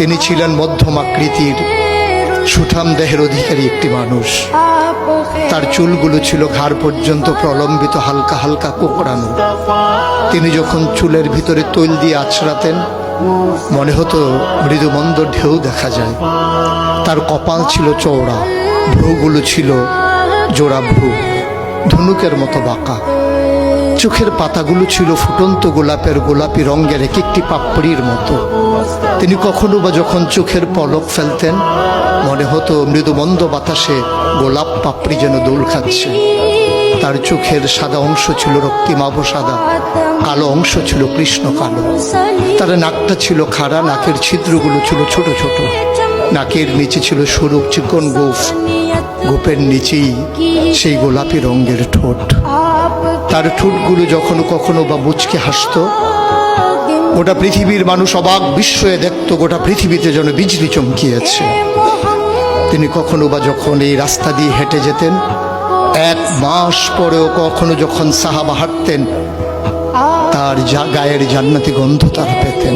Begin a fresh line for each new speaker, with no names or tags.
তিনি ছিলেন মধ্যম আকৃতির সুঠাম দেহের অধিকারী একটি মানুষ। তার চুলগুলো ছিল ঘাড় পর্যন্ত প্রলম্বিত, হালকা হালকা কোঁকড়ানো। তিনি যখন চুলের ভিতরে তৈল দিয়ে আছড়াতেন মনে হতো মৃদুমন্দ ঢেউ দেখা যায়। তার কপাল ছিল চওড়া, ভ্রুগুলো ছিল জোড়া ভ্রু, ধনুকের মতো বাঁকা। চোখের পাতাগুলো ছিল ফুটন্ত গোলাপের গোলাপি রঙের এক একটি পাপড়ির মতো। তিনি কখনো বা যখন চোখের পলক ফেলতেন মনে হতো মৃদুমন্দ বাতাসে গোলাপ পাপড়ি যেন দোল খাচ্ছে। তার চোখের সাদা অংশ ছিল রক্তিমাভ সাদা, কালো অংশ ছিল কৃষ্ণ কালো। তার নাকটা ছিল খাড়া, নাকের ছিদ্রগুলো ছিল ছোট ছোট। নাকের নিচে ছিল সরু চিকন গোঁফ, গোঁফের নিচেই সেই গোলাপি রঙের ঠোঁট। তার ঠোঁটগুলো যখন কখনো বা মুচকে হাসত গোটা পৃথিবীর মানুষ অবাক বিস্ময়ে দেখত গোটা পৃথিবীতে যেন বিজলি চমকিয়েছে। তিনি কখনো বা যখন এই রাস্তা দিয়ে হেঁটে যেতেন, 1 মাস পরেও কখনো যখন সাহাবা হাঁটতেন তার গায়ের জান্নাতি গন্ধ তারা পেতেন।